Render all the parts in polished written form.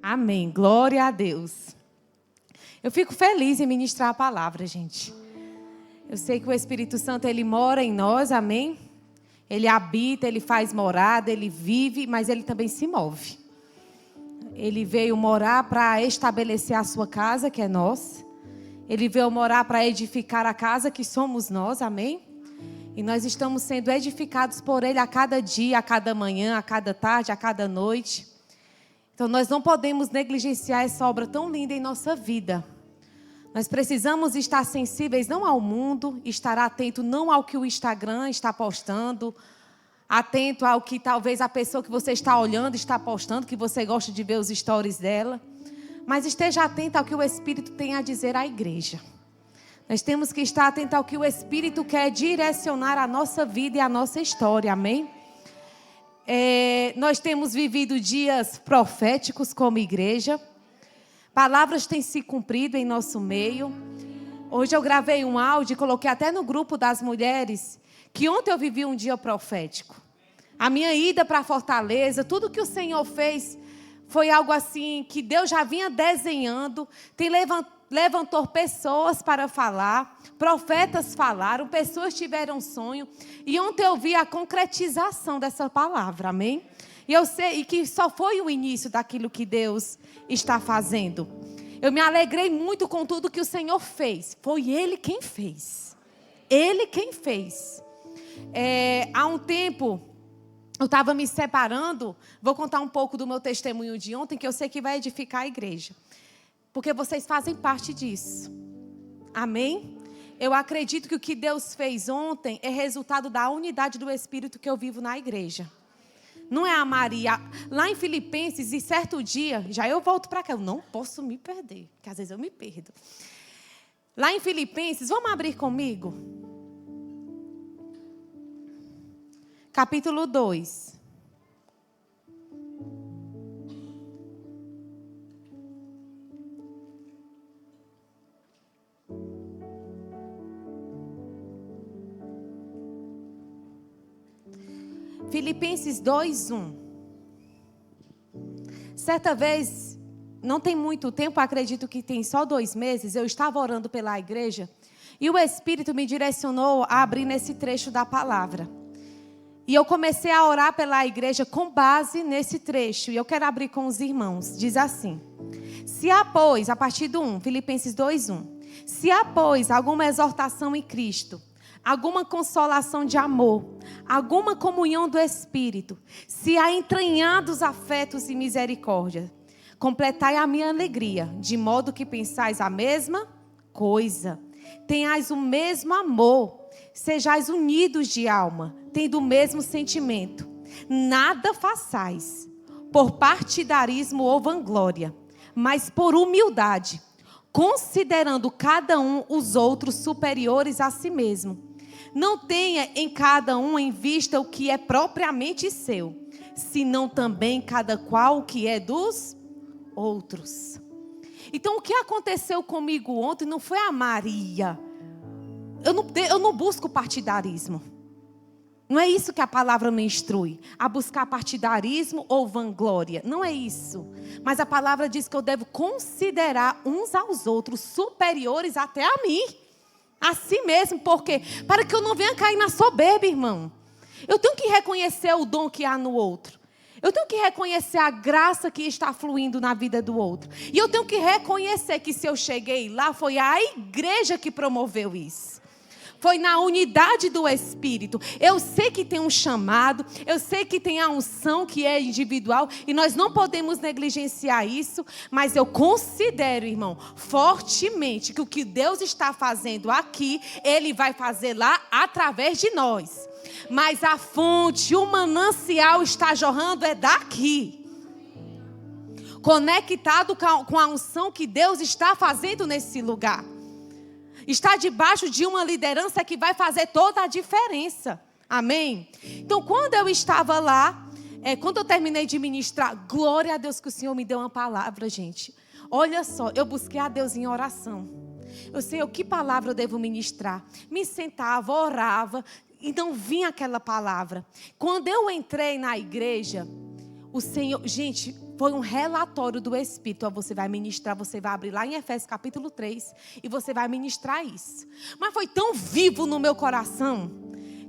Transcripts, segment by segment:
Amém. Glória a Deus. Eu fico feliz em ministrar a palavra, gente. Eu sei que o Espírito Santo, ele mora em nós, amém? Ele habita, ele faz morada, ele vive, mas ele também se move. Ele veio morar para estabelecer a sua casa, que é nós. Ele veio morar para edificar a casa, que somos nós, amém? E nós estamos sendo edificados por ele a cada dia, a cada manhã, a cada tarde, a cada noite. Então nós não podemos negligenciar essa obra tão linda em nossa vida. Nós precisamos estar sensíveis não ao mundo, estar atento não ao que o Instagram está postando, atento ao que talvez a pessoa que você está olhando está postando, que você gosta de ver os stories dela. Mas esteja atento ao que o Espírito tem a dizer à igreja. Nós temos que estar atento ao que o Espírito quer direcionar a nossa vida e a nossa história, amém? Nós temos vivido dias proféticos como igreja. Palavras têm se cumprido em nosso meio. Hoje eu gravei um áudio e coloquei até no grupo das mulheres, que ontem eu vivi um dia profético. A minha ida para Fortaleza, tudo que o Senhor fez foi algo assim que Deus já vinha desenhando. Levantou pessoas para falar, profetas falaram, pessoas tiveram sonho. E ontem eu vi a concretização dessa palavra, amém? E eu sei que só foi o início daquilo que Deus está fazendo. Eu me alegrei muito com tudo que o Senhor fez. Foi Ele quem fez. Ele quem fez. Há um tempo, eu estava me separando. Vou contar um pouco do meu testemunho de ontem, que eu sei que vai edificar a igreja. Porque vocês fazem parte disso. Amém? Eu acredito que o que Deus fez ontem é resultado da unidade do Espírito que eu vivo na igreja. Não é a Maria. Lá em Filipenses, e certo dia, já eu volto para cá, eu não posso me perder, porque às vezes eu me perdo. Lá em Filipenses, vamos abrir comigo? Capítulo 2. Filipenses 2:1. Certa vez, não tem muito tempo, acredito que tem só 2 meses, eu estava orando pela igreja e o Espírito me direcionou a abrir nesse trecho da palavra. E eu comecei a orar pela igreja com base nesse trecho. E eu quero abrir com os irmãos. Diz assim: se há, pois, a partir do 1, Filipenses 2:1. Se há, pois, alguma exortação em Cristo, alguma consolação de amor, alguma comunhão do Espírito, se há entranhados afetos e misericórdia, completai a minha alegria, de modo que pensais a mesma coisa, tenhais o mesmo amor, sejais unidos de alma, tendo o mesmo sentimento. Nada façais por partidarismo ou vanglória, mas por humildade, considerando cada um os outros superiores a si mesmo. Não tenha em cada um em vista o que é propriamente seu, senão também cada qual o que é dos outros. Então o que aconteceu comigo ontem não foi a Maria. Eu não busco partidarismo. Não é isso que a palavra me instrui, a buscar partidarismo ou vanglória. Não é isso. Mas a palavra diz que eu devo considerar uns aos outros superiores até a mim. A si mesmo, porque para que eu não venha cair na soberba, irmão. Eu tenho que reconhecer o dom que há no outro. Eu tenho que reconhecer a graça que está fluindo na vida do outro. E eu tenho que reconhecer que se eu cheguei lá, foi a igreja que promoveu isso. Foi na unidade do Espírito. Eu sei que tem um chamado, eu sei que tem a unção que é individual, e nós não podemos negligenciar isso, mas eu considero, irmão, fortemente que o que Deus está fazendo aqui, Ele vai fazer lá através de nós. Mas a fonte, o manancial está jorrando é daqui. Conectado com a unção que Deus está fazendo nesse lugar. Está debaixo de uma liderança que vai fazer toda a diferença. Amém? Então, quando eu estava lá, quando eu terminei de ministrar, glória a Deus que o Senhor me deu uma palavra, gente. Olha só, eu busquei a Deus em oração. Eu sei que palavra eu devo ministrar. Me sentava, orava, e não vinha aquela palavra. Quando eu entrei na igreja, o Senhor, gente, Foi um relatório do Espírito. Você vai ministrar, você vai abrir lá em Efésios capítulo 3 e você vai ministrar isso. Mas foi tão vivo no meu coração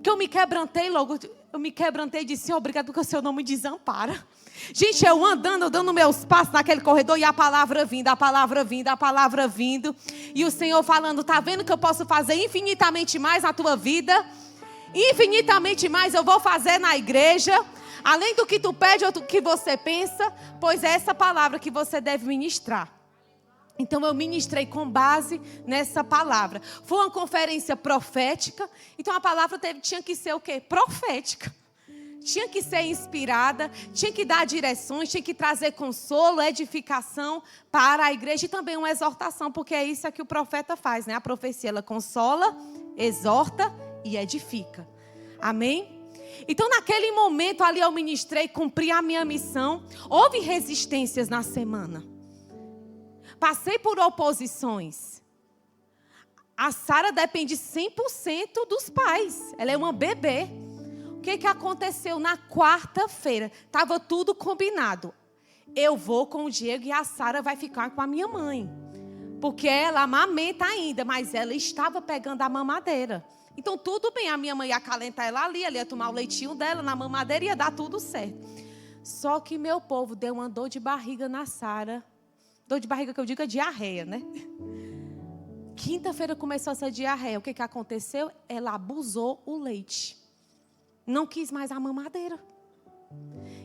que eu me quebrantei logo. Eu me quebrantei e disse: Senhor, obrigado porque o Senhor não me desampara. Gente, eu andando, dando meus passos naquele corredor e a palavra vindo, a palavra vindo, a palavra vindo. E o Senhor falando: tá vendo que eu posso fazer infinitamente mais na tua vida? Infinitamente mais eu vou fazer na igreja. Além do que tu pede ou do que você pensa, pois é essa palavra que você deve ministrar. Então eu ministrei com base nessa palavra. Foi uma conferência profética. Então a palavra tinha que ser o quê? Profética. Tinha que ser inspirada, tinha que dar direções, tinha que trazer consolo, edificação para a igreja e também uma exortação, porque é isso que o profeta faz, né? A profecia, ela consola, exorta e edifica. Amém? Então, naquele momento ali eu ministrei, cumpri a minha missão. Houve resistências na semana. Passei por oposições. A Sara depende 100% dos pais. Ela é uma bebê. O que aconteceu na quarta-feira? Estava tudo combinado. Eu vou com o Diego e a Sara vai ficar com a minha mãe. Porque ela amamenta ainda, mas ela estava pegando a mamadeira. Então, tudo bem, a minha mãe ia acalentar ela ali, ela ia tomar o leitinho dela na mamadeira e ia dar tudo certo. Só que meu povo deu uma dor de barriga na Sara. Dor de barriga que eu digo é diarreia, né? Quinta-feira começou essa diarreia. O que aconteceu? Ela abusou o leite. Não quis mais a mamadeira.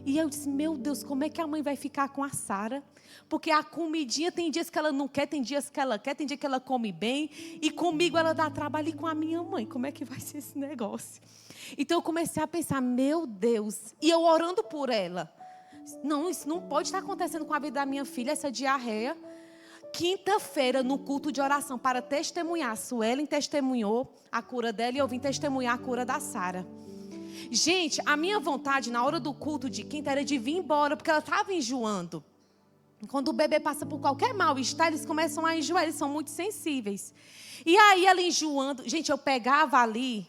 E eu disse: meu Deus, como é que a mãe vai ficar com a Sara? Porque a comidinha tem dias que ela não quer, tem dias que ela quer, tem dia que ela come bem. E comigo ela dá trabalho, e com a minha mãe. Como é que vai ser esse negócio? Então eu comecei a pensar: meu Deus. E eu orando por ela. Não, isso não pode estar acontecendo com a vida da minha filha, essa diarreia. Quinta-feira, no culto de oração, para testemunhar. A Suelen testemunhou a cura dela e eu vim testemunhar a cura da Sara. Gente, a minha vontade na hora do culto de quinta era de vir embora, porque ela estava enjoando. Quando o bebê passa por qualquer mal-estar, eles começam a enjoar, eles são muito sensíveis. E aí ela enjoando, gente, eu pegava ali,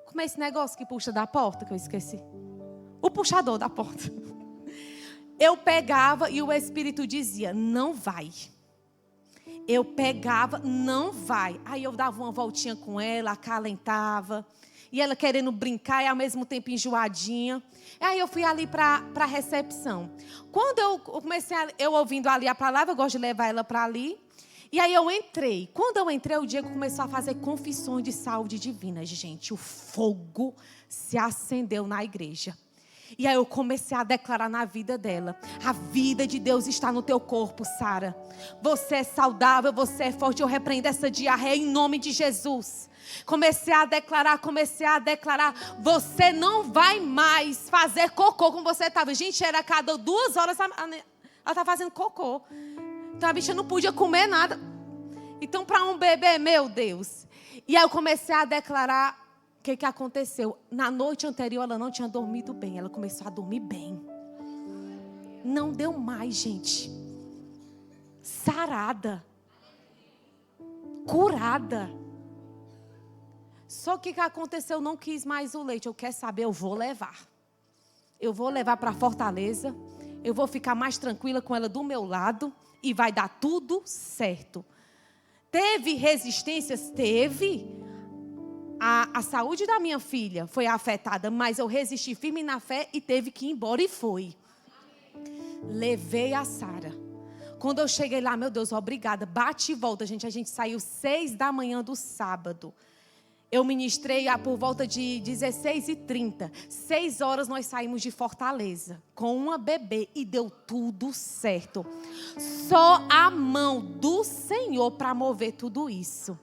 como é esse negócio que puxa da porta, que eu esqueci? O puxador da porta. Eu pegava e o Espírito dizia: não vai. Eu pegava: não vai. Aí eu dava uma voltinha com ela, acalentava. E ela querendo brincar e ao mesmo tempo enjoadinha. Aí eu fui ali para a recepção. Quando eu comecei, eu ouvindo ali a palavra, eu gosto de levar ela para ali. E aí eu entrei. Quando eu entrei, o Diego começou a fazer confissões de saúde divina. Gente, o fogo se acendeu na igreja. E aí eu comecei a declarar na vida dela: a vida de Deus está no teu corpo, Sara. Você é saudável, você é forte. Eu repreendo essa diarreia em nome de Jesus. Comecei a declarar. Você não vai mais fazer cocô como você estava. Gente, era cada 2 horas ela estava fazendo cocô. Então a bicha não podia comer nada. Então para um bebê, meu Deus. E aí eu comecei a declarar. O que aconteceu? Na noite anterior ela não tinha dormido bem. Ela começou a dormir bem. Não deu mais, gente. Sarada. Curada. Só que o que aconteceu? Eu não quis mais o leite. Eu quero saber, eu vou levar. Eu vou levar para Fortaleza. Eu vou ficar mais tranquila com ela do meu lado. E vai dar tudo certo. Teve resistências? Teve. A saúde da minha filha foi afetada, mas eu resisti firme na fé e teve que ir embora e foi. Levei a Sara. Quando eu cheguei lá, meu Deus, obrigada. Bate e volta, gente. A gente saiu 6 da manhã do sábado. Eu ministrei por volta de 16h30. 6 horas nós saímos de Fortaleza com uma bebê e deu tudo certo. Só a mão do Senhor para mover tudo isso.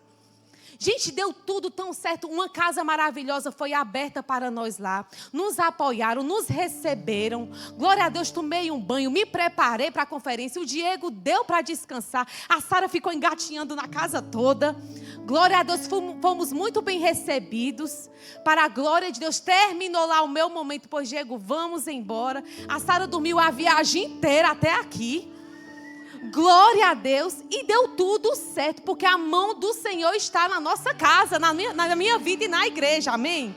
Gente, deu tudo tão certo. Uma casa maravilhosa foi aberta para nós lá. Nos apoiaram, nos receberam. Glória a Deus, tomei um banho, me preparei para a conferência. O Diego deu para descansar. A Sara ficou engatinhando na casa toda. Glória a Deus, fomos muito bem recebidos. Para a glória de Deus, terminou lá o meu momento. Pois, Diego, vamos embora. A Sara dormiu a viagem inteira até aqui. Glória a Deus, e deu tudo certo, porque a mão do Senhor está na nossa casa, na minha vida e na igreja, amém?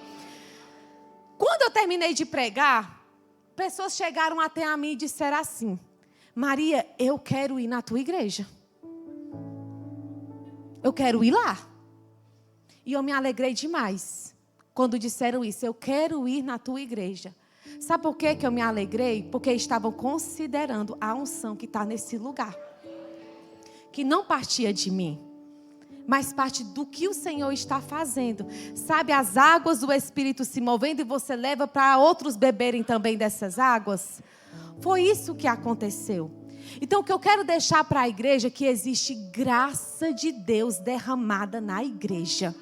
Quando eu terminei de pregar, pessoas chegaram até a mim e disseram assim: Maria, eu quero ir na tua igreja. Eu quero ir lá. E eu me alegrei demais quando disseram isso. Eu quero ir na tua igreja. Sabe por que eu me alegrei? Porque estavam considerando a unção que está nesse lugar. Que não partia de mim, mas parte do que o Senhor está fazendo. Sabe, as águas do Espírito se movendo e você leva para outros beberem também dessas águas? Foi isso que aconteceu. Então, o que eu quero deixar para a igreja é que existe graça de Deus derramada na igreja.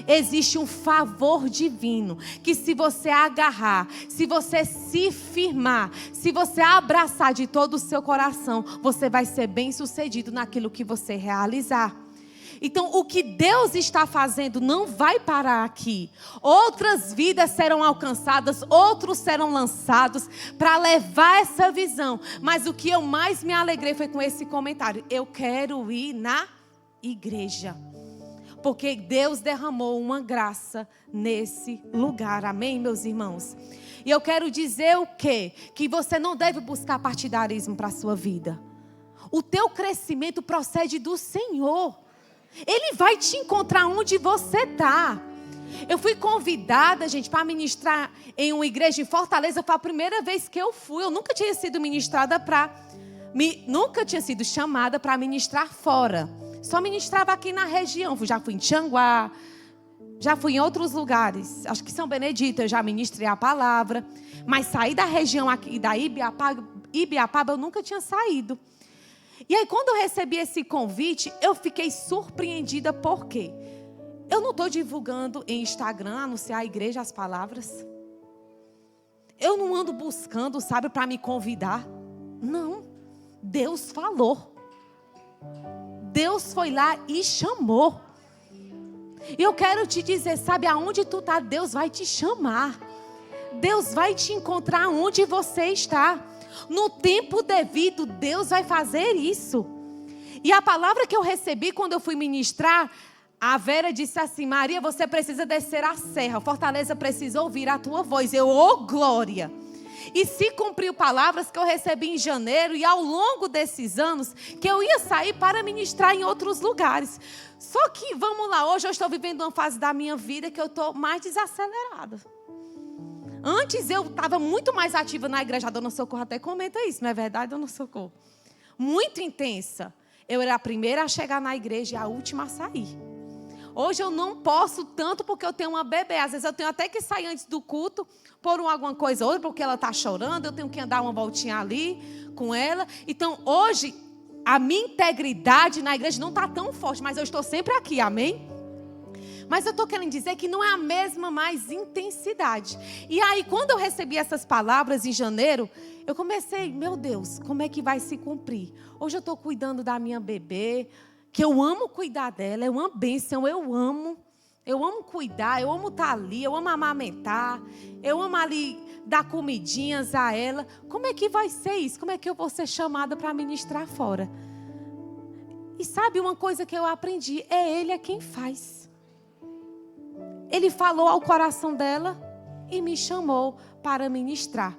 Existe um favor divino, que se você agarrar, se você se firmar, se você abraçar de todo o seu coração, você vai ser bem sucedido naquilo que você realizar. Então, o que Deus está fazendo não vai parar aqui. Outras vidas serão alcançadas, outros serão lançados para levar essa visão. Mas o que eu mais me alegrei foi com esse comentário. Eu quero ir na igreja. Porque Deus derramou uma graça nesse lugar. Amém, meus irmãos? E eu quero dizer o quê? Que você não deve buscar partidarismo para a sua vida. O teu crescimento procede do Senhor. Ele vai te encontrar onde você está. Eu fui convidada, gente, para ministrar em uma igreja em Fortaleza. Foi a primeira vez que eu fui. Eu nunca tinha sido ministrada nunca tinha sido chamada para ministrar fora. Só ministrava aqui na região. Já fui em Tianguá, já fui em outros lugares. Acho que São Benedito eu já ministrei a palavra. Mas sair da região aqui, da Ibiapaba, eu nunca tinha saído. E aí, quando eu recebi esse convite, eu fiquei surpreendida. Por quê? Eu não estou divulgando em Instagram, anunciar a igreja as palavras. Eu não ando buscando, sabe, para me convidar. Não. Deus falou. Deus foi lá e chamou. E eu quero te dizer, sabe, aonde tu está, Deus vai te chamar. Deus vai te encontrar onde você está. No tempo devido, Deus vai fazer isso. E a palavra que eu recebi quando eu fui ministrar, a Vera disse assim: Maria, você precisa descer a serra. Fortaleza precisa ouvir a tua voz. Eu, glória. E se cumpriu palavras que eu recebi em janeiro e ao longo desses anos, que eu ia sair para ministrar em outros lugares. Só que, vamos lá, hoje eu estou vivendo uma fase da minha vida que eu estou mais desacelerada. Antes eu estava muito mais ativa na igreja. A Dona Socorro até comenta isso, não é verdade, Dona Socorro? Muito intensa. Eu era a primeira a chegar na igreja e a última a sair. Hoje eu não posso tanto porque eu tenho uma bebê. Às vezes eu tenho até que sair antes do culto por alguma coisa ou outra, porque ela está chorando. Eu tenho que andar uma voltinha ali com ela. Então hoje a minha integridade na igreja não está tão forte, mas eu estou sempre aqui, amém? Mas eu estou querendo dizer que não é a mesma mais intensidade. E aí, quando eu recebi essas palavras em janeiro, eu comecei, meu Deus, como é que vai se cumprir? Hoje eu estou cuidando da minha bebê, que eu amo cuidar dela, é uma bênção, eu amo cuidar, eu amo estar ali, eu amo amamentar, eu amo ali dar comidinhas a ela. Como é que vai ser isso? Como é que eu vou ser chamada para ministrar fora? E sabe uma coisa que eu aprendi? É Ele quem faz. Ele falou ao coração dela e me chamou para ministrar.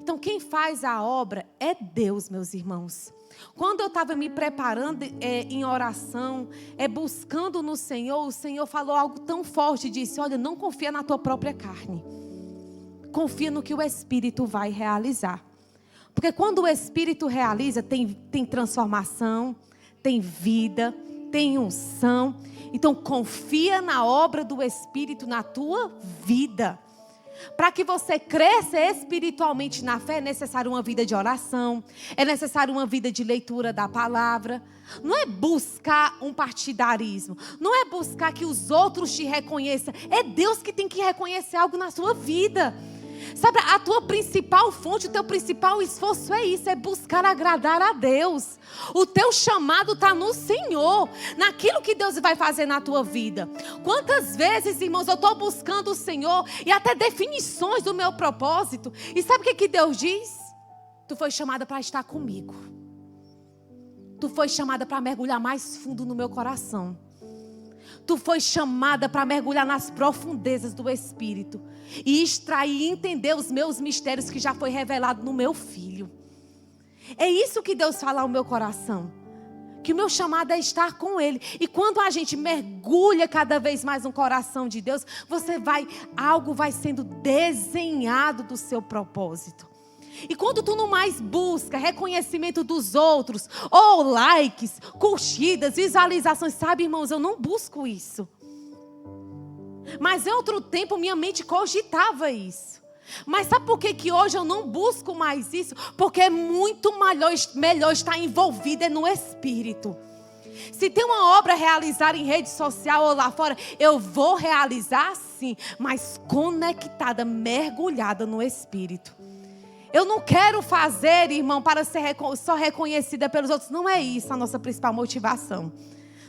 Então, quem faz a obra é Deus, meus irmãos. Quando eu estava me preparando em oração, buscando no Senhor, o Senhor falou algo tão forte, disse: olha, não confia na tua própria carne. Confia no que o Espírito vai realizar. Porque quando o Espírito realiza, tem transformação, tem vida, tem unção. Então confia na obra do Espírito na tua vida. Para que você cresça espiritualmente na fé, é necessário uma vida de oração, é necessário uma vida de leitura da palavra. Não é buscar um partidarismo, não é buscar que os outros te reconheçam. É Deus que tem que reconhecer algo na sua vida. Sabe, a tua principal fonte, o teu principal esforço é isso, é buscar agradar a Deus. O teu chamado está no Senhor, naquilo que Deus vai fazer na tua vida. Quantas vezes, irmãos, eu estou buscando o Senhor e até definições do meu propósito. E sabe o que Deus diz? Tu foi chamada para estar comigo. Tu foi chamada para mergulhar mais fundo no meu coração. Tu foi chamada para mergulhar nas profundezas do Espírito e extrair e entender os meus mistérios que já foi revelado no meu filho. É isso que Deus fala ao meu coração. Que o meu chamado é estar com Ele. E quando a gente mergulha cada vez mais no coração de Deus, algo vai sendo desenhado do seu propósito. E quando tu não mais busca reconhecimento dos outros, ou likes, curtidas, visualizações, sabe, irmãos, eu não busco isso. Mas em outro tempo minha mente cogitava isso. Mas sabe por que hoje eu não busco mais isso? Porque é muito melhor estar envolvida no Espírito. Se tem uma obra a realizar em rede social ou lá fora, eu vou realizar sim, mas conectada, mergulhada no Espírito. Eu não quero fazer, irmão, para ser só reconhecida pelos outros. Não é isso a nossa principal motivação.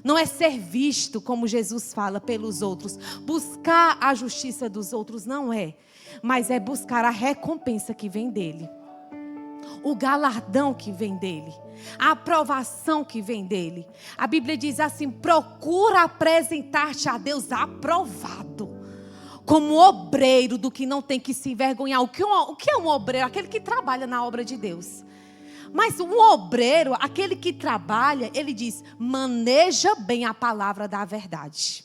Não é ser visto, como Jesus fala, pelos outros. Buscar a justiça dos outros, não é. Mas é buscar a recompensa que vem dele. O galardão que vem dele. A aprovação que vem dele. A Bíblia diz assim: procura apresentar-te a Deus aprovado. Como obreiro do que não tem que se envergonhar. O que é um obreiro? Aquele que trabalha na obra de Deus. Mas um obreiro, aquele que trabalha, ele diz: maneja bem a palavra da verdade.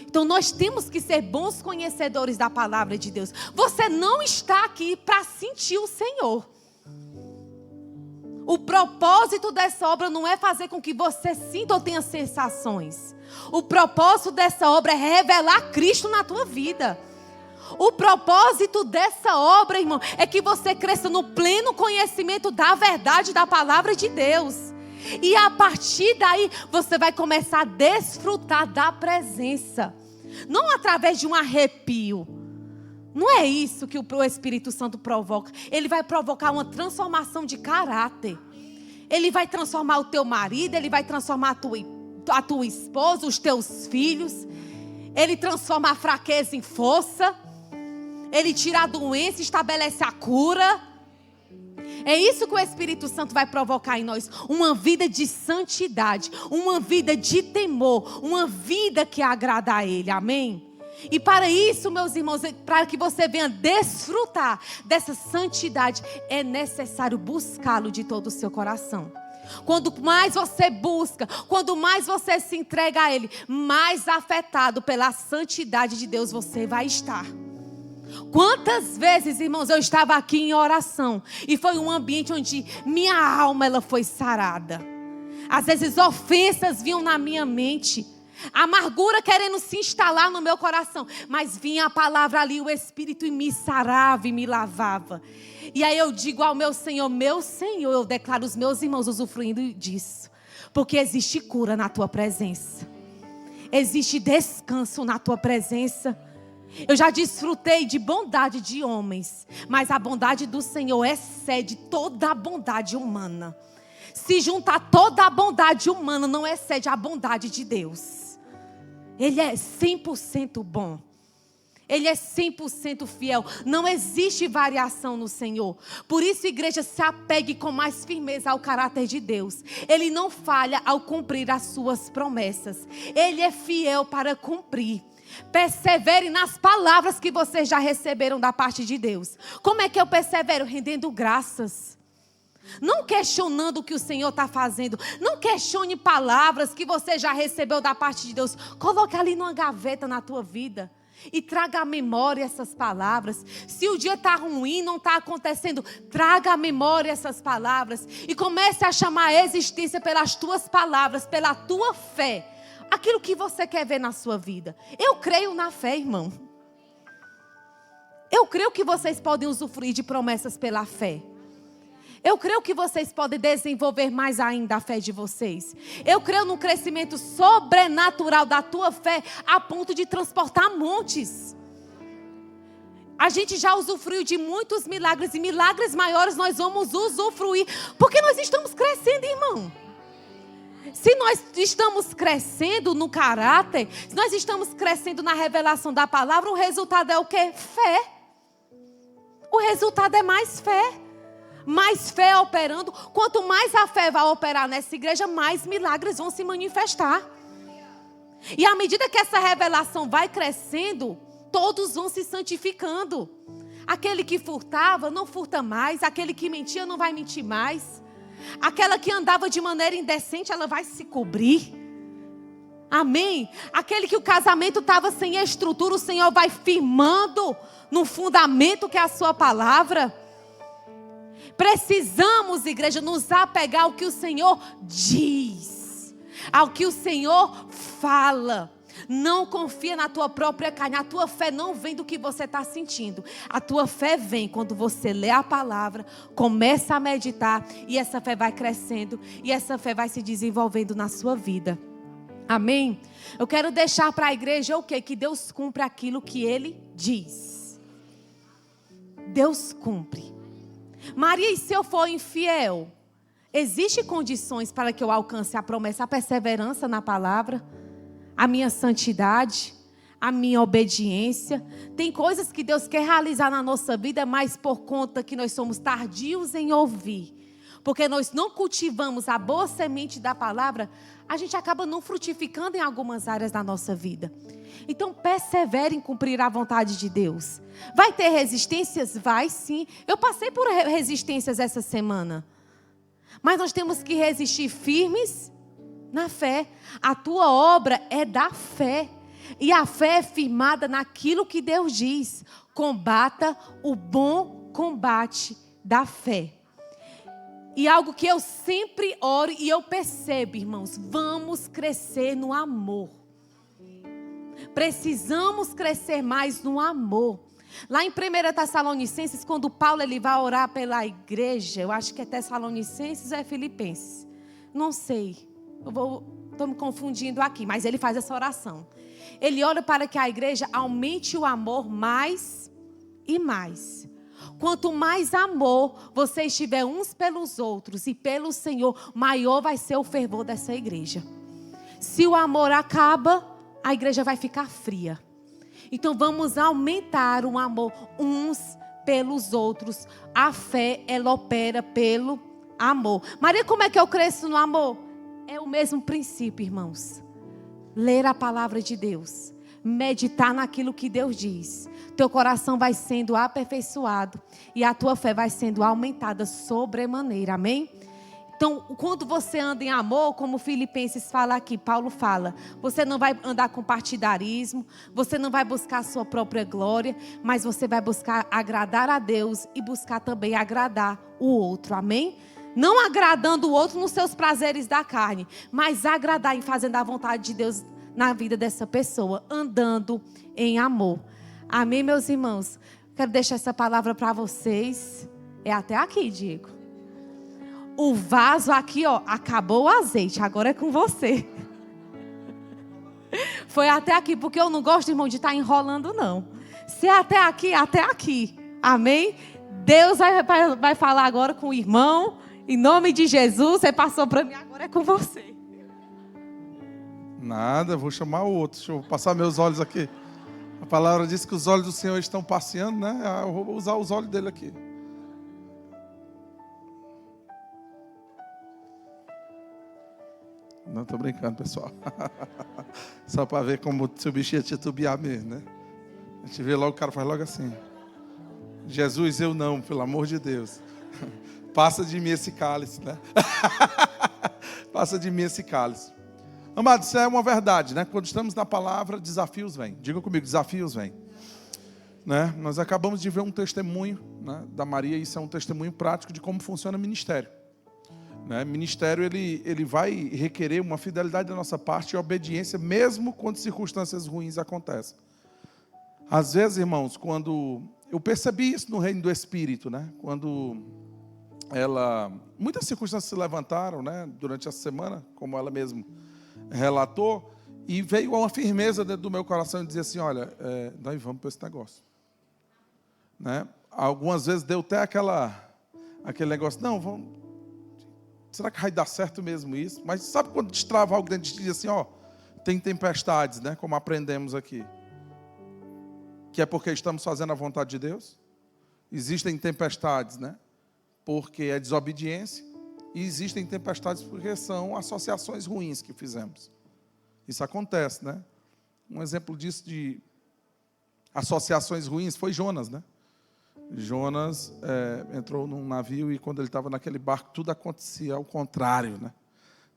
Então nós temos que ser bons conhecedores da palavra de Deus. Você não está aqui para sentir o Senhor. O propósito dessa obra não é fazer com que você sinta ou tenha sensações. O propósito dessa obra é revelar Cristo na tua vida. O propósito dessa obra, irmão, é que você cresça no pleno conhecimento da verdade da palavra de Deus. E a partir daí, você vai começar a desfrutar da presença. Não através de um arrepio. Não é isso que o Espírito Santo provoca. Ele vai provocar uma transformação de caráter. Ele vai transformar o teu marido, ele vai transformar a tua esposa, os teus filhos. Ele transforma a fraqueza em força. Ele tira a doença, estabelece a cura. É isso que o Espírito Santo vai provocar em nós. Uma vida de santidade, uma vida de temor, uma vida que agrada a Ele, amém? E para isso, meus irmãos, para que você venha desfrutar dessa santidade, é necessário buscá-lo de todo o seu coração. Quando mais você busca, quando mais você se entrega a Ele, mais afetado pela santidade de Deus você vai estar. Quantas vezes, irmãos, eu estava aqui em oração e foi um ambiente onde minha alma ela foi sarada. Às vezes ofensas vinham na minha mente, amargura querendo se instalar no meu coração, mas vinha a palavra ali, o Espírito e me sarava e me lavava. E aí eu digo ao meu Senhor, eu declaro os meus irmãos usufruindo disso, porque existe cura na tua presença, existe descanso na tua presença. Eu já desfrutei de bondade de homens, mas a bondade do Senhor excede toda a bondade humana. Se juntar toda a bondade humana, não excede a bondade de Deus. Ele é 100% bom. Ele é 100% fiel. Não existe variação no Senhor. Por isso, igreja, se apegue com mais firmeza ao caráter de Deus. Ele não falha ao cumprir as suas promessas. Ele é fiel para cumprir. Persevere nas palavras que vocês já receberam da parte de Deus. Como é que eu persevero? Rendendo graças. Não questionando o que o Senhor está fazendo. Não questione palavras que você já recebeu da parte de Deus. Coloque ali numa gaveta na tua vida. E traga à memória essas palavras. Se o dia está ruim, não está acontecendo, traga à memória essas palavras. E comece a chamar a existência pelas tuas palavras, pela tua fé. Aquilo que você quer ver na sua vida. Eu creio na fé, irmão. Eu creio que vocês podem usufruir de promessas pela fé. Eu creio que vocês podem desenvolver mais ainda a fé de vocês. Eu creio no crescimento sobrenatural da tua fé a ponto de transportar montes. A gente já usufruiu de muitos milagres e milagres maiores nós vamos usufruir porque nós estamos crescendo, irmão. Se nós estamos crescendo no caráter, se nós estamos crescendo na revelação da palavra, o resultado é o quê? Fé. O resultado é mais fé. Mais fé operando. Quanto mais a fé vai operar nessa igreja, mais milagres vão se manifestar. E à medida que essa revelação vai crescendo, todos vão se santificando. Aquele que furtava, não furta mais. Aquele que mentia, não vai mentir mais. Aquela que andava de maneira indecente, ela vai se cobrir. Amém? Aquele que o casamento estava sem estrutura, o Senhor vai firmando no fundamento que é a sua palavra. Precisamos, igreja, nos apegar ao que o Senhor diz, ao que o Senhor fala. Não confia na tua própria carne. A tua fé não vem do que você está sentindo. A tua fé vem quando você lê a palavra, começa a meditar, e essa fé vai crescendo, e essa fé vai se desenvolvendo na sua vida. Amém? Eu quero deixar para a igreja o quê? Que Deus cumpre aquilo que Ele diz. Deus cumpre. Maria, e se eu for infiel? Existem condições para que eu alcance a promessa, a perseverança na palavra, a minha santidade, a minha obediência. Tem coisas que Deus quer realizar na nossa vida, mas por conta que nós somos tardios em ouvir, porque nós não cultivamos a boa semente da palavra, a gente acaba não frutificando em algumas áreas da nossa vida. Então persevere em cumprir a vontade de Deus. Vai ter resistências? Vai sim. Eu passei por resistências essa semana. Mas nós temos que resistir firmes na fé. A tua obra é da fé. E a fé é firmada naquilo que Deus diz. Combata o bom combate da fé. E algo que eu sempre oro e eu percebo, irmãos, vamos crescer no amor. Precisamos crescer mais no amor. Lá em 1 Tessalonicenses, quando Paulo ele vai orar pela igreja, eu acho que é Tessalonicenses ou é Filipenses, não sei, estou me confundindo aqui, mas ele faz essa oração. Ele ora para que a igreja aumente o amor mais e mais. Quanto mais amor vocês tiverem uns pelos outros e pelo Senhor, maior vai ser o fervor dessa igreja. Se o amor acaba, a igreja vai ficar fria. Então vamos aumentar o amor uns pelos outros. A fé, ela opera pelo amor. Maria, como é que eu cresço no amor? É o mesmo princípio, irmãos. Ler a palavra de Deus. Meditar naquilo que Deus diz. Teu coração vai sendo aperfeiçoado. E a tua fé vai sendo aumentada sobremaneira. Amém? Então, quando você anda em amor, como Filipenses fala aqui, Paulo fala, você não vai andar com partidarismo, você não vai buscar a sua própria glória, mas você vai buscar agradar a Deus e buscar também agradar o outro, amém? Não agradando o outro nos seus prazeres da carne, mas agradar em fazendo a vontade de Deus na vida dessa pessoa, andando em amor. Amém, meus irmãos? Quero deixar essa palavra para vocês. É até aqui, Diego. O vaso aqui, ó, acabou o azeite, agora é com você. Foi até aqui, porque eu não gosto, irmão, de estar enrolando, não. Se é até aqui, até aqui. Amém? Deus vai falar agora com o irmão. Em nome de Jesus, você passou para mim, agora é com você. Nada, vou chamar o outro. Deixa eu passar meus olhos aqui. A palavra diz que os olhos do Senhor estão passeando, né? Eu vou usar os olhos dele aqui. Não, tô brincando, pessoal. Só para ver como se o bicho ia titubear mesmo, né? A gente vê logo, o cara faz logo assim. Jesus, eu não, pelo amor de Deus. Passa de mim esse cálice, né? Passa de mim esse cálice. Amados, isso é uma verdade, né? Quando estamos na palavra, desafios vêm. Diga comigo, desafios vêm. Né? Nós acabamos de ver um testemunho, né, da Maria. Isso é um testemunho prático de como funciona o ministério. Né? Ministério, ele vai requerer uma fidelidade da nossa parte e obediência, mesmo quando circunstâncias ruins acontecem. Às vezes, irmãos, quando... Eu percebi isso no reino do Espírito, né? Quando muitas circunstâncias se levantaram, né, durante essa semana, como ela mesma relatou, e veio uma firmeza dentro do meu coração e dizer assim, olha, nós vamos para esse negócio. Né? Algumas vezes deu até aquele negócio, não, vamos... Será que vai dar certo mesmo isso? Mas sabe quando destrava algo dentro de ti e diz assim, ó, tem tempestades, né? Como aprendemos aqui. Que é porque estamos fazendo a vontade de Deus. Existem tempestades, né? Porque é desobediência. E existem tempestades porque são associações ruins que fizemos. Isso acontece, né? Um exemplo disso de associações ruins foi Jonas, né? Jonas entrou num navio e quando ele estava naquele barco, tudo acontecia ao contrário, né?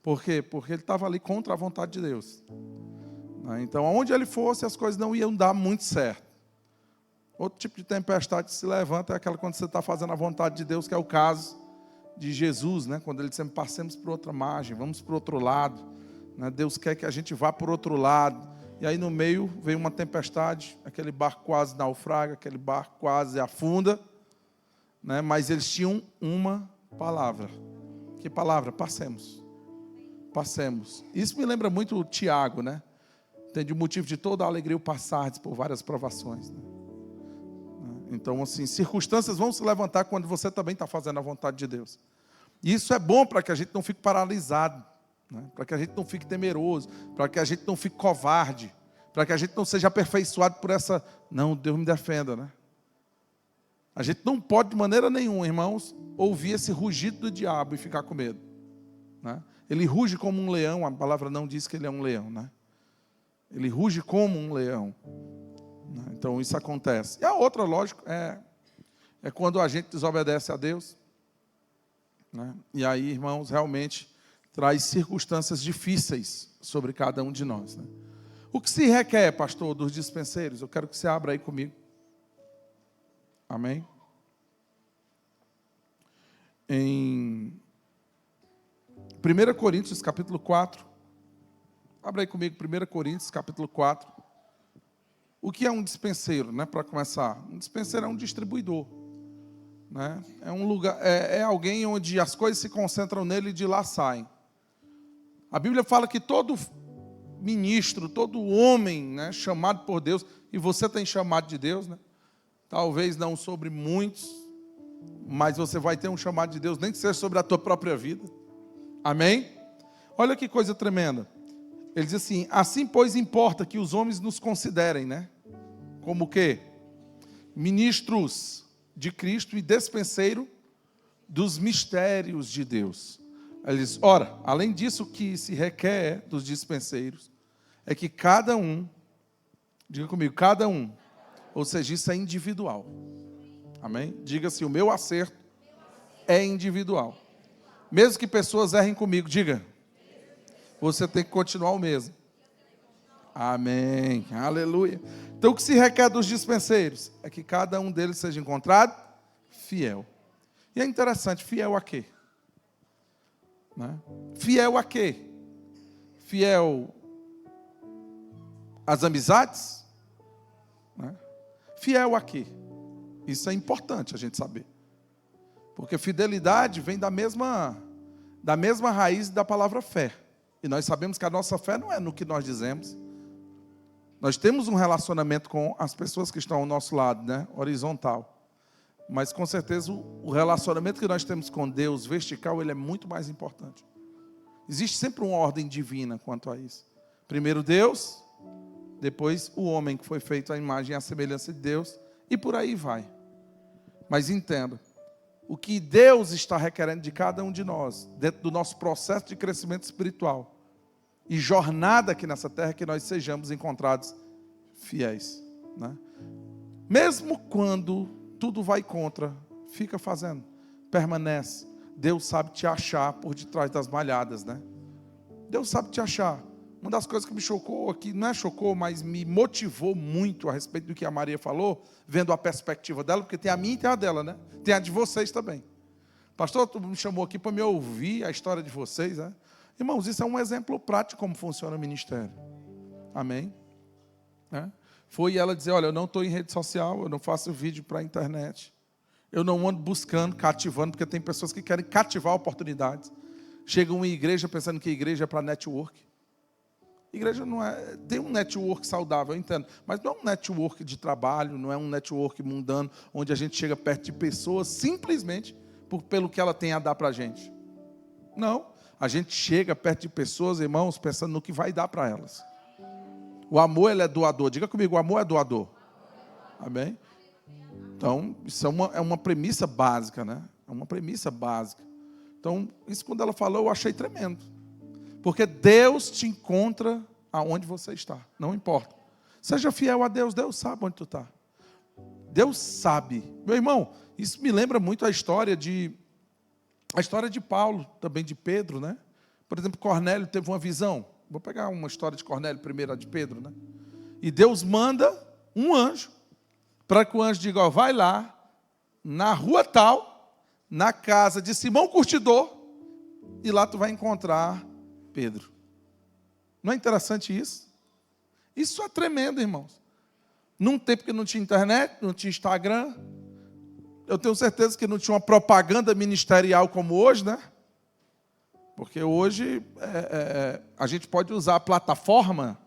Por quê? Porque ele estava ali contra a vontade de Deus. Então, aonde ele fosse, as coisas não iam dar muito certo. Outro tipo de tempestade que se levanta é aquela quando você está fazendo a vontade de Deus, que é o caso de Jesus, né? Quando ele sempre passemos por outra margem, vamos para o outro lado. Né? Deus quer que a gente vá por outro lado. E aí no meio vem uma tempestade, aquele barco quase naufraga, aquele barco quase afunda. Né? Mas eles tinham uma palavra. Que palavra? Passemos. Passemos. Isso me lembra muito o Tiago, né? Tem de motivo de toda a alegria o passardes por várias provações. Né? Então, assim, circunstâncias vão se levantar quando você também está fazendo a vontade de Deus. E isso é bom para que a gente não fique paralisado, né? Para que a gente não fique temeroso, para que a gente não fique covarde, para que a gente não seja aperfeiçoado por essa... Não, Deus me defenda, né? A gente não pode, de maneira nenhuma, irmãos, ouvir esse rugido do diabo e ficar com medo. Né? Ele ruge como um leão, a palavra não diz que ele é um leão, né? Ele ruge como um leão. Então isso acontece. E a outra, lógico, é quando a gente desobedece a Deus. Né? E aí, irmãos, realmente traz circunstâncias difíceis sobre cada um de nós. Né? O que se requer, pastor, dos dispenseiros? Eu quero que você abra aí comigo. Amém? Em 1 Coríntios, capítulo 4. Abra aí comigo, 1 Coríntios, capítulo 4. O que é um dispenseiro, né, para começar? Um dispenseiro é um distribuidor. Né? É um lugar, é alguém onde as coisas se concentram nele e de lá saem. A Bíblia fala que todo ministro, todo homem, né, chamado por Deus, e você tem chamado de Deus, né? Talvez não sobre muitos, mas você vai ter um chamado de Deus, nem que seja sobre a tua própria vida. Amém? Olha que coisa tremenda. Ele diz assim: assim, pois, importa que os homens nos considerem, né? Como o quê? Ministros de Cristo e despenseiro dos mistérios de Deus. Ele diz, ora, além disso, o que se requer dos dispenseiros é que cada um, diga comigo, cada um, ou seja, isso é individual. Amém? Diga-se, o meu acerto é individual. Mesmo que pessoas errem comigo, diga, você tem que continuar o mesmo. Amém, aleluia. Então o que se requer dos dispenseiros é que cada um deles seja encontrado fiel. E é interessante, fiel a quê? Né? Fiel a quê? Fiel às amizades? Né? Fiel a quê? Isso é importante a gente saber. Porque fidelidade vem da mesma raiz da palavra fé. E nós sabemos que a nossa fé não é no que nós dizemos. Nós temos um relacionamento com as pessoas que estão ao nosso lado, né? Horizontal. Mas com certeza o relacionamento que nós temos com Deus, vertical, ele é muito mais importante. Existe sempre uma ordem divina quanto a isso. Primeiro Deus, depois o homem que foi feito à imagem e à semelhança de Deus, e por aí vai. Mas entenda, o que Deus está requerendo de cada um de nós, dentro do nosso processo de crescimento espiritual e jornada aqui nessa terra, é que nós sejamos encontrados fiéis. Né? Mesmo quando tudo vai contra, fica fazendo, permanece. Deus sabe te achar por detrás das malhadas, né? Deus sabe te achar. Uma das coisas que me chocou aqui, não é chocou, mas me motivou muito a respeito do que a Maria falou, vendo a perspectiva dela, porque tem a minha e tem a dela, né? Tem a de vocês também. Pastor, tu me chamou aqui para me ouvir a história de vocês, né? Irmãos, isso é um exemplo prático de como funciona o ministério. Amém? Foi ela dizer, olha, eu não estou em rede social, eu não faço vídeo para a internet. Eu não ando buscando, cativando, porque tem pessoas que querem cativar oportunidades. Chegam em igreja pensando que igreja é para network. Igreja não é... Tem um network saudável, eu entendo. Mas não é um network de trabalho, não é um network mundano, onde a gente chega perto de pessoas simplesmente pelo que ela tem a dar para a gente. Não. A gente chega perto de pessoas, irmãos, pensando no que vai dar para elas. O amor, ele é doador. Diga comigo, o amor é doador. Amém? Então, isso é uma premissa básica, né? É uma premissa básica. Então, isso quando ela falou, eu achei tremendo. Porque Deus te encontra aonde você está. Não importa. Seja fiel a Deus, Deus sabe onde tu está. Deus sabe. Meu irmão, isso me lembra muito a história de Paulo, também de Pedro, né? Por exemplo, Cornélio teve uma visão. Vou pegar uma história de Cornélio primeiro, a de Pedro, né? E Deus manda um anjo, para que o anjo diga, ó, vai lá, na rua tal, na casa de Simão Curtidor, e lá tu vai encontrar Pedro. Não é interessante isso? Isso é tremendo, irmãos. Num tempo que não tinha internet, não tinha Instagram, eu tenho certeza que não tinha uma propaganda ministerial como hoje, né? Porque hoje a gente pode usar a plataforma,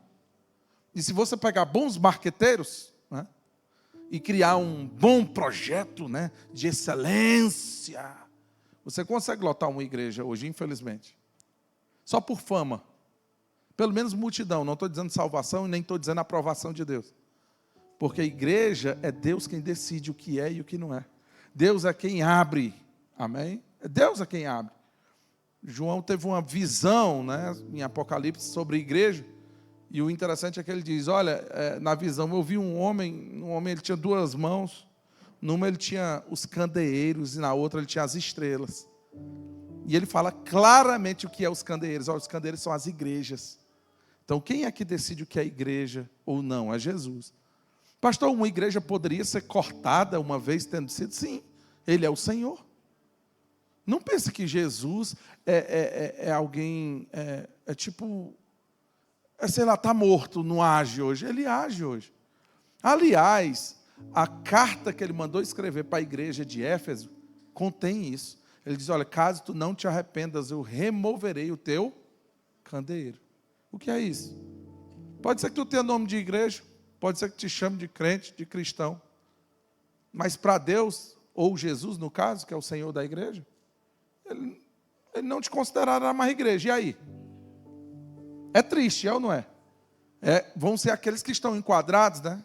e se você pegar bons marqueteiros, né, e criar um bom projeto, né, de excelência, você consegue lotar uma igreja hoje, infelizmente. Só por fama. Pelo menos multidão. Não estou dizendo salvação e nem estou dizendo aprovação de Deus. Porque a igreja é Deus quem decide o que é e o que não é. Deus é quem abre. Amém? Deus é quem abre. João teve uma visão, né, em Apocalipse sobre a igreja. E o interessante é que ele diz, olha, na visão eu vi um homem ele tinha 2 mãos, numa ele tinha os candeeiros e na outra ele tinha as estrelas. E ele fala claramente o que é os candeeiros. Olha, os candeeiros são as igrejas. Então quem é que decide o que é igreja ou não? É Jesus. Pastor, uma igreja poderia ser cortada uma vez tendo sido? Sim, ele é o Senhor. Não pense que Jesus é alguém, tipo... sei lá, está morto, não age hoje. Ele age hoje. Aliás, a carta que ele mandou escrever para a igreja de Éfeso contém isso. Ele diz, olha, caso tu não te arrependas, eu removerei o teu candeeiro. O que é isso? Pode ser que tu tenha nome de igreja, pode ser que te chame de crente, de cristão. Mas para Deus, ou Jesus no caso, que é o Senhor da igreja, ele não te considerará mais igreja. E aí? É triste, é ou não é? Vão ser aqueles que estão enquadrados, né?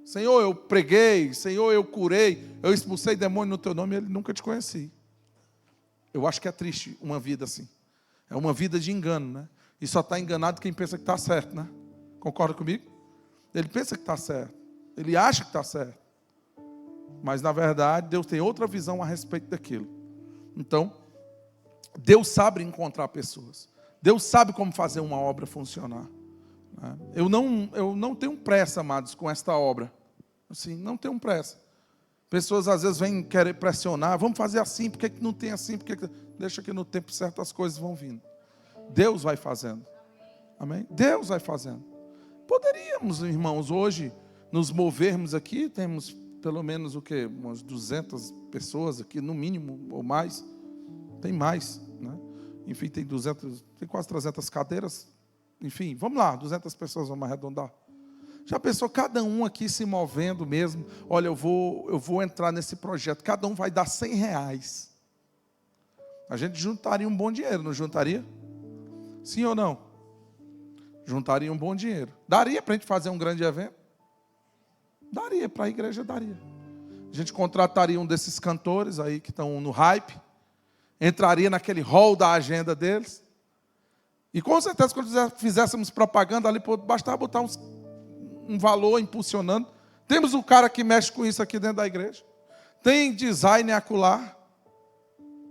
Senhor, eu preguei, Senhor, eu curei, eu expulsei demônio no teu nome e ele nunca te conheci. Eu acho que é triste uma vida assim. É uma vida de engano, né? E só está enganado quem pensa que está certo, né? Concorda comigo? Ele pensa que está certo. Ele acha que está certo. Mas, na verdade, Deus tem outra visão a respeito daquilo. Então, Deus sabe encontrar pessoas. Deus sabe como fazer uma obra funcionar. Eu não tenho pressa, amados, com esta obra. Assim, não tenho pressa. Pessoas às vezes vêm querer pressionar. Vamos fazer assim, por que não tem assim? Deixa que no tempo certo as coisas vão vindo. Deus vai fazendo. Amém? Deus vai fazendo. Poderíamos, irmãos, hoje nos movermos aqui. Temos pelo menos o quê? Umas 200 pessoas aqui, no mínimo, ou mais. Tem mais, né? Enfim, tem quase 300 cadeiras. Enfim, vamos lá, 200 pessoas, vamos arredondar. Já pensou, cada um aqui se movendo mesmo? Olha, eu vou entrar nesse projeto, cada um vai dar R$100. A gente juntaria um bom dinheiro, não juntaria? Sim ou não? Juntaria um bom dinheiro. Daria para a gente fazer um grande evento? Daria, para a igreja daria. A gente contrataria um desses cantores aí que estão no hype, entraria naquele hall da agenda deles, e com certeza quando fizéssemos propaganda ali, bastava botar um valor impulsionando. Temos um cara que mexe com isso aqui dentro da igreja, tem design acolá.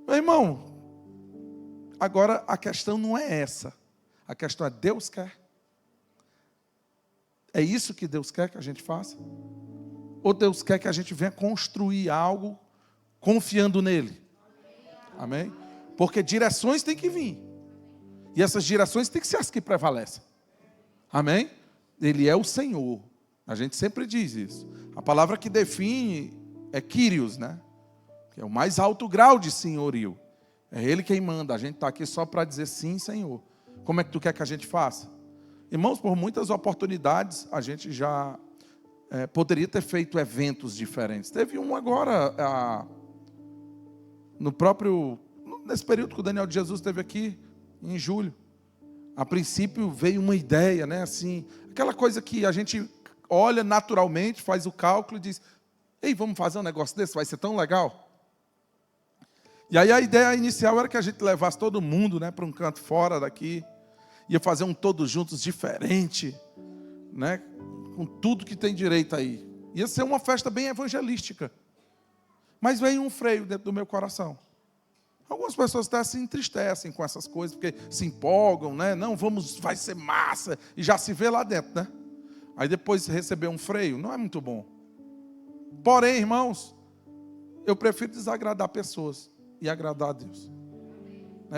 Meu irmão, agora a questão não é essa, a questão é Deus quer. É isso que Deus quer que a gente faça? Ou Deus quer que a gente venha construir algo confiando nele? Amém? Porque direções têm que vir. E essas direções têm que ser as que prevalecem. Amém? Ele é o Senhor. A gente sempre diz isso. A palavra que define é Kyrios, né? Que é o mais alto grau de senhorio. É Ele quem manda. A gente está aqui só para dizer sim, Senhor. Como é que tu quer que a gente faça? Irmãos, por muitas oportunidades, a gente já poderia ter feito eventos diferentes. Teve um agora, nesse período que o Daniel de Jesus esteve aqui, em julho. A princípio veio uma ideia, né? Assim, aquela coisa que a gente olha naturalmente, faz o cálculo e diz, ei, vamos fazer um negócio desse, vai ser tão legal. E aí a ideia inicial era que a gente levasse todo mundo, né, para um canto fora daqui, ia fazer um todos juntos diferente, né, com tudo que tem direito aí. Ia ser uma festa bem evangelística. Mas veio um freio dentro do meu coração. Algumas pessoas até se entristecem com essas coisas, porque se empolgam, né? Não, vai ser massa, e já se vê lá dentro, né? Aí depois receber um freio, não é muito bom. Porém, irmãos, eu prefiro desagradar pessoas e agradar a Deus.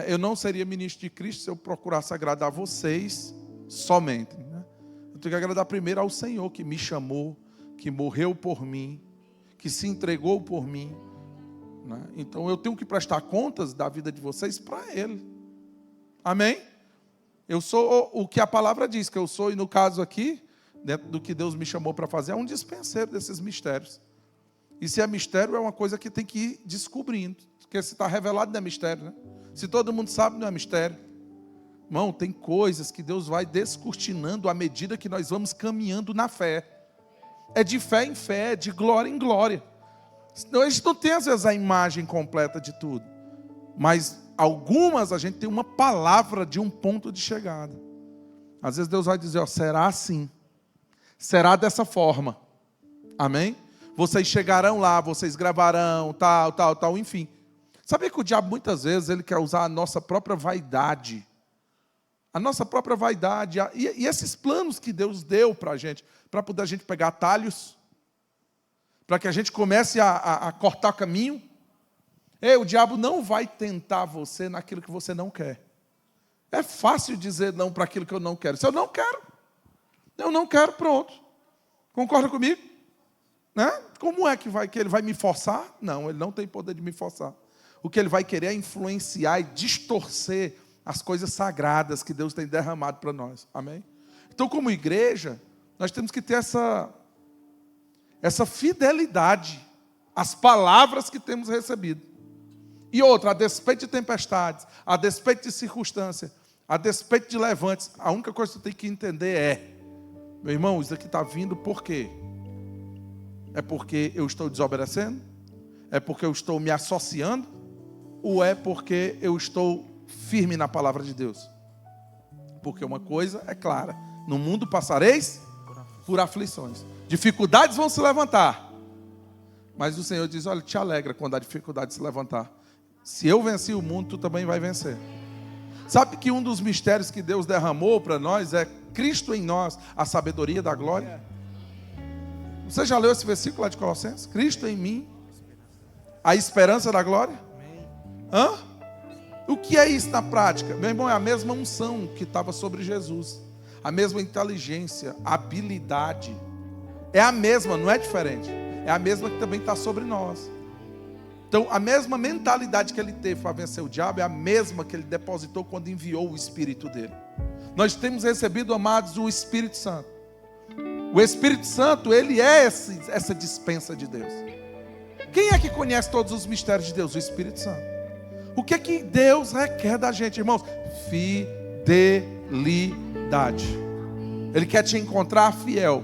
Eu não seria ministro de Cristo se eu procurasse agradar vocês somente, né? Eu tenho que agradar primeiro ao Senhor, que me chamou, que morreu por mim, que se entregou por mim, né? Então eu tenho que prestar contas da vida de vocês para Ele. Amém? Eu sou o que a palavra diz que eu sou, e no caso aqui, dentro do que Deus me chamou para fazer, é um dispenseiro desses mistérios. E se é mistério, é uma coisa que tem que ir descobrindo. Porque se está revelado, não é mistério, né? Se todo mundo sabe, não é mistério. Irmão, tem coisas que Deus vai descortinando à medida que nós vamos caminhando na fé. É de fé em fé, de glória em glória. A gente não tem, às vezes, a imagem completa de tudo. Mas algumas a gente tem uma palavra de um ponto de chegada. Às vezes Deus vai dizer, ó, será assim. Será dessa forma. Amém? Vocês chegarão lá, vocês gravarão, tal, enfim. Sabia que o diabo muitas vezes ele quer usar a nossa própria vaidade. A nossa própria vaidade. E esses planos que Deus deu para poder a gente pegar atalhos, para que a gente comece a cortar caminho. O diabo não vai tentar você naquilo que você não quer. É fácil dizer não para aquilo que eu não quero. Se eu não quero, pronto. Concorda comigo? Né? Como é que ele vai me forçar? Não, ele não tem poder de me forçar. O que ele vai querer é influenciar e distorcer as coisas sagradas que Deus tem derramado para nós. Amém? Então, como igreja, nós temos que ter essa fidelidade às palavras que temos recebido. E outra, a despeito de tempestades, a despeito de circunstâncias, a despeito de levantes, a única coisa que você tem que entender é, meu irmão, isso aqui está vindo por quê? É porque eu estou desobedecendo? É porque eu estou me associando? Ou é porque eu estou firme na palavra de Deus? Porque uma coisa é clara, no mundo passareis por aflições. Dificuldades vão se levantar. Mas o Senhor diz, olha, te alegra quando a dificuldade se levantar. Se eu venci o mundo, tu também vai vencer. Sabe que um dos mistérios que Deus derramou para nós é Cristo em nós, a sabedoria da glória? Você já leu esse versículo lá de Colossenses? Cristo em mim, a esperança da glória? Hã? O que é isso na prática? Meu irmão, é a mesma unção que estava sobre Jesus. A mesma inteligência, habilidade. É a mesma, não é diferente. É a mesma que também está sobre nós. Então, a mesma mentalidade que ele teve para vencer o diabo é a mesma que ele depositou quando enviou o Espírito dele. Nós temos recebido, amados, o Espírito Santo. O Espírito Santo, ele é essa dispensa de Deus. Quem é que conhece todos os mistérios de Deus? O Espírito Santo. O que é que Deus requer da gente, irmãos? Fidelidade. Ele quer te encontrar fiel.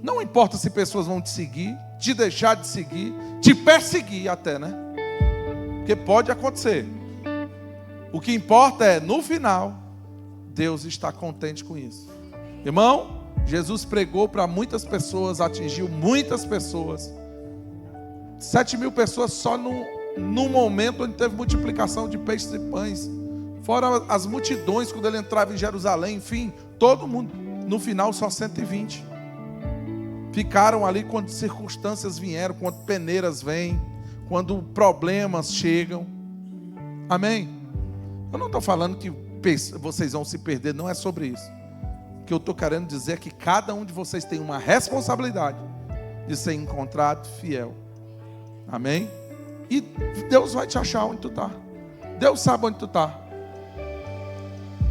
Não importa se pessoas vão te seguir, te deixar de seguir, te perseguir até, né? Porque pode acontecer. O que importa é, no final, Deus está contente com isso. Irmão, Jesus pregou para muitas pessoas, atingiu muitas pessoas. 7.000 pessoas só no momento onde teve multiplicação de peixes e pães. Fora as multidões quando ele entrava em Jerusalém, enfim, todo mundo. No final só 120. Ficaram ali quando circunstâncias vieram, quando peneiras vêm, quando problemas chegam. Amém? Eu não estou falando que vocês vão se perder, não é sobre isso. O que eu estou querendo dizer é que cada um de vocês tem uma responsabilidade de ser encontrado fiel. Amém? E Deus vai te achar onde tu está. Deus sabe onde tu está.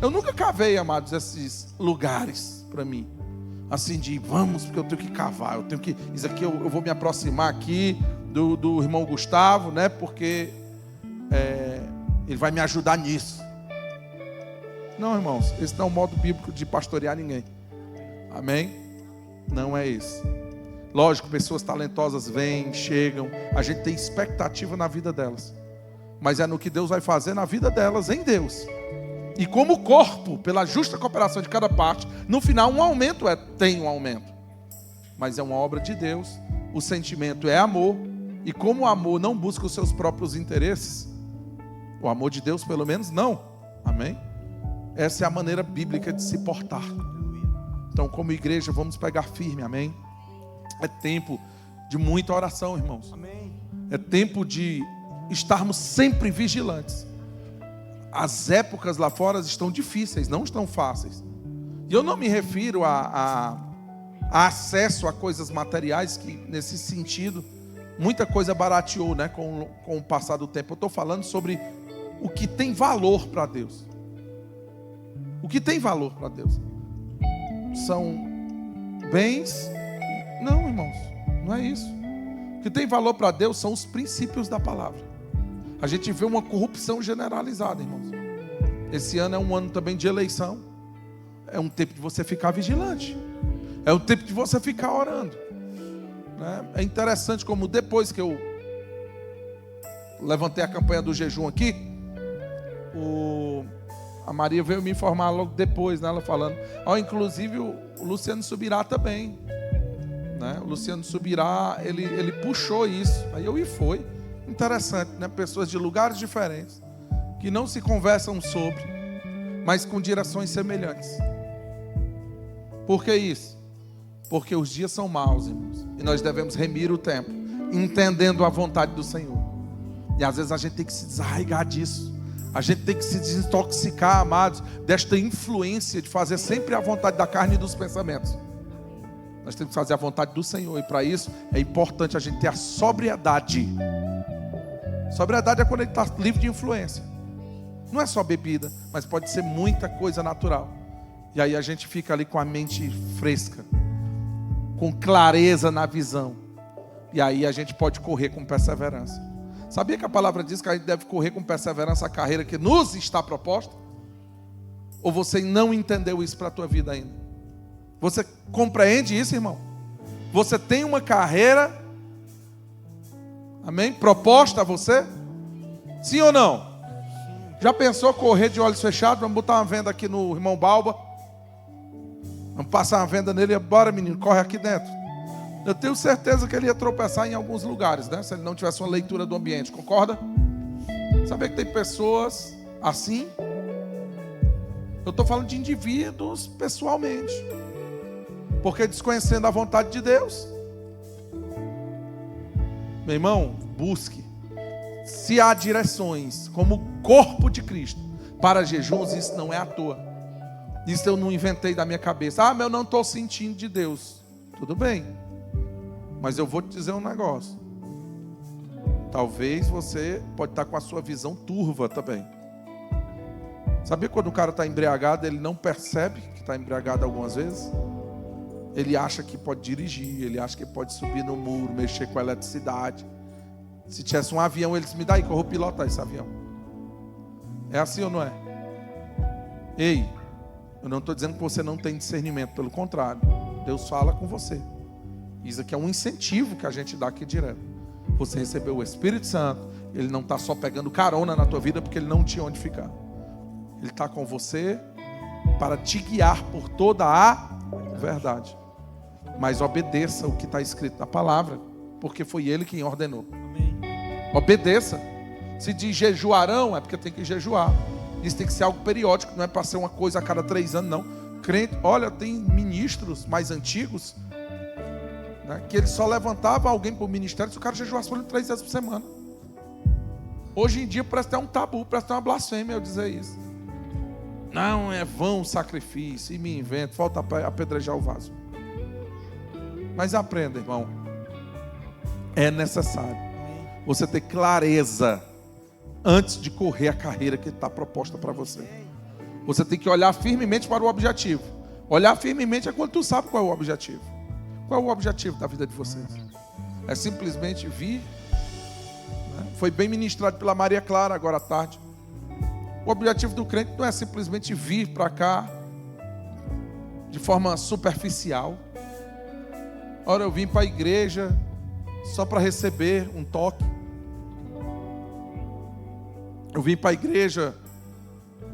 Eu nunca cavei, amados, esses lugares para mim. Assim de, vamos, porque eu tenho que cavar. Eu tenho que, isso aqui eu vou me aproximar aqui do irmão Gustavo, né? Porque ele vai me ajudar nisso. Não, irmãos, esse não é o modo bíblico de pastorear ninguém. Amém? Não é esse. Lógico, pessoas talentosas vêm, chegam. A gente tem expectativa na vida delas. Mas é no que Deus vai fazer na vida delas, em Deus. E como corpo, pela justa cooperação de cada parte, no final tem um aumento. Mas é uma obra de Deus, o sentimento é amor, e como o amor não busca os seus próprios interesses, o amor de Deus pelo menos não, amém? Essa é a maneira bíblica de se portar. Então, como igreja, vamos pegar firme, amém? É tempo de muita oração, irmãos. Amém. É tempo de estarmos sempre vigilantes. As épocas lá fora estão difíceis, não estão fáceis. E eu não me refiro a acesso a coisas materiais, que nesse sentido, muita coisa barateou, né, com o passar do tempo. Eu estou falando sobre o que tem valor para Deus. O que tem valor para Deus são bens? Não, irmãos, não é isso. O que tem valor para Deus são os princípios da palavra. A gente vê uma corrupção generalizada, irmãos. Esse ano é um ano também de eleição. É um tempo de você ficar vigilante. É um tempo de você ficar orando, né? É interessante como depois que eu levantei a campanha do jejum aqui, a Maria veio me informar logo depois, né, ela falando, inclusive o Luciano Subirá também, né? O Luciano Subirá, ele puxou isso, aí eu foi. Interessante, né? Pessoas de lugares diferentes, que não se conversam sobre, mas com direções semelhantes. Por que isso? Porque os dias são maus, irmãos, e nós devemos remir o tempo, entendendo a vontade do Senhor. E às vezes a gente tem que se desarraigar disso. A gente tem que se desintoxicar, amados, desta influência de fazer sempre a vontade da carne e dos pensamentos. Nós temos que fazer a vontade do Senhor, e para isso é importante a gente ter a sobriedade. Sobriedade é quando ele está livre de influência. Não é só bebida, mas pode ser muita coisa natural. E aí a gente fica ali com a mente fresca, com clareza na visão. E aí a gente pode correr com perseverança. Sabia que a palavra diz que a gente deve correr com perseverança a carreira que nos está proposta? Ou você não entendeu isso para a tua vida ainda? Você compreende isso, irmão? Você tem uma carreira, amém? Proposta a você? Sim ou não? Já pensou correr de olhos fechados? Vamos botar uma venda aqui no irmão Balba. Vamos passar uma venda nele. Bora, menino, corre aqui dentro. Eu tenho certeza que ele ia tropeçar em alguns lugares, né? Se ele não tivesse uma leitura do ambiente, concorda? Sabe que tem pessoas assim? Eu estou falando de indivíduos pessoalmente, porque desconhecendo a vontade de Deus. Meu irmão, busque. Se há direções como corpo de Cristo para jejuns, isso não é à toa. Isso eu não inventei da minha cabeça. Mas eu não estou sentindo de Deus. Tudo bem, mas eu vou te dizer um negócio. Talvez você pode estar com a sua visão turva também. Sabia quando o cara está embriagado, ele não percebe que está embriagado algumas vezes? Ele acha que pode dirigir, ele acha que pode subir no muro, mexer com a eletricidade. Se tivesse um avião, ele disse, me dá aí que eu vou pilotar esse avião. É assim ou não é? Ei, eu não estou dizendo que você não tem discernimento, pelo contrário, Deus fala com você. Isso aqui é um incentivo que a gente dá aqui direto. Você recebeu o Espírito Santo, ele não está só pegando carona na tua vida porque ele não tinha onde ficar. Ele está com você para te guiar por toda a verdade. Mas obedeça o que está escrito na palavra, porque foi ele quem ordenou. Amém. Obedeça. Se diz jejuarão, é porque tem que jejuar. Isso tem que ser algo periódico, não é para ser uma coisa a cada 3 anos, não. Crente, olha, tem ministros mais antigos, né, que ele só levantava alguém para o ministério se o cara jejuasse por 3 vezes por semana. Hoje em dia parece até um tabu, parece até uma blasfêmia eu dizer isso. Não, é vão o sacrifício, e me invento, falta apedrejar o vaso. Mas aprenda, irmão, é necessário você ter clareza antes de correr a carreira que está proposta para você. Você tem que olhar firmemente para o objetivo. Olhar firmemente é quando tu sabe qual é o objetivo. Qual é o objetivo da vida de vocês? É simplesmente vir, né? Foi bem ministrado pela Maria Clara agora à tarde. O objetivo do crente não é simplesmente vir para cá de forma superficial. Ora, eu vim para a igreja só para receber um toque. Eu vim para a igreja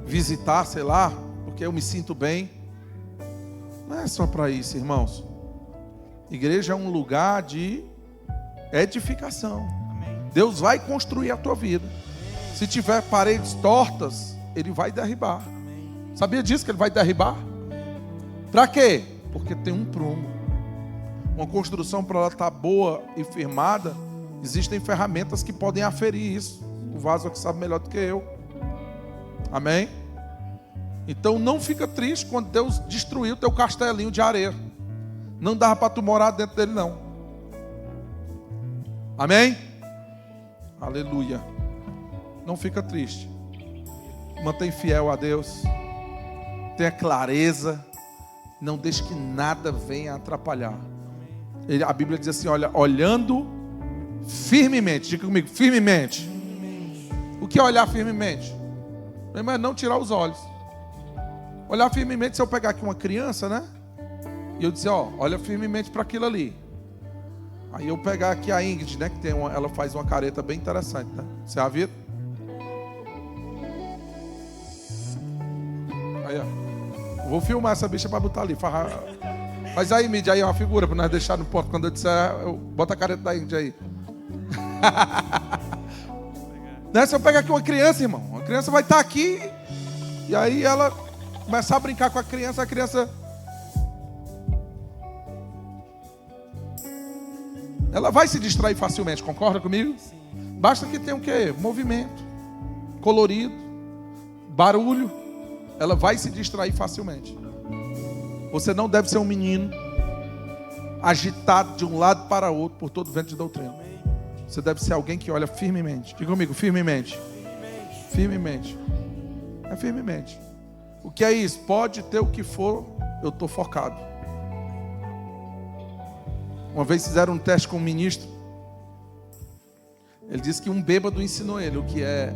visitar, sei lá, porque eu me sinto bem. Não é só para isso, irmãos. Igreja é um lugar de Edificação. Deus vai construir a tua vida. Se tiver paredes tortas, Ele vai derribar. Sabia disso que Ele vai derribar? Para quê? Porque tem um prumo. Uma construção, para ela estar boa e firmada, existem ferramentas que podem aferir isso. O vaso aqui sabe melhor do que eu. Amém? Então não fica triste quando Deus destruiu o teu castelinho de areia. Não dava para tu morar dentro dele, não. Amém? Aleluia. Não fica triste. Mantém fiel a Deus. Tenha clareza. Não deixe que nada venha atrapalhar. A Bíblia diz assim, olha, olhando firmemente. Diga comigo, firmemente. O que é olhar firmemente? É não tirar os olhos. Olhar firmemente, se eu pegar aqui uma criança, né? E eu dizer, ó, olha firmemente para aquilo ali. Aí eu pegar aqui a Ingrid, né? Que ela faz uma careta bem interessante, né? Você a viu? Aí, ó. Vou filmar essa bicha para botar ali. Faz aí, Ingrid, aí uma figura para nós deixar no ponto. Quando eu disser, bota a careta da Ingrid aí. Né? Se eu pegar aqui uma criança, irmão, uma criança vai estar aqui. E aí ela começar a brincar com a criança ela vai se distrair facilmente, concorda comigo? Sim. Basta que tenha o quê? Movimento, colorido, barulho. Ela vai se distrair facilmente. Você não deve ser um menino agitado de um lado para outro por todo vento de doutrina. Você deve ser alguém que olha firmemente. Diga comigo, firmemente. Firmemente. É firmemente. O que é isso? Pode ter o que for, eu estou focado. Uma vez fizeram um teste com um ministro. Ele disse que um bêbado ensinou ele o que é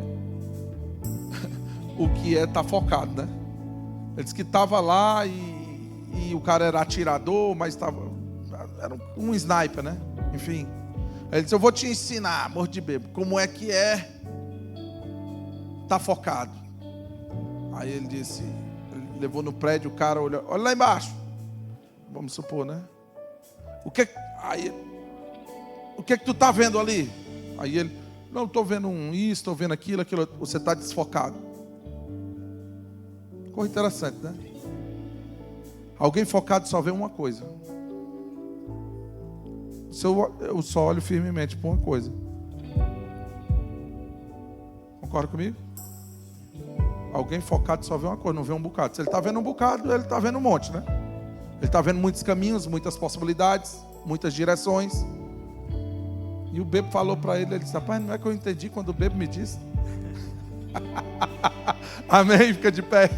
estar focado, né? Ele disse que estava lá e o cara era atirador, mas era um sniper, né? Enfim. Aí ele disse, eu vou te ensinar, amor de bêbado, como é que é estar focado. Aí ele disse, ele levou no prédio, o cara olhou, olha lá embaixo. Vamos supor, né? O que tu está vendo ali? Aí ele, não, estou vendo isso, estou vendo aquilo. Você está desfocado. Coisa interessante, né? Alguém focado só vê uma coisa. Eu só olho firmemente para uma coisa. Concorda comigo? Alguém focado só vê uma coisa, não vê um bocado. Se ele está vendo um bocado, ele está vendo um monte, né? Ele está vendo muitos caminhos, muitas possibilidades, muitas direções. E o bebo falou para ele, ele disse, rapaz, não é que eu entendi quando o bebo me disse. Amém? Fica de pé.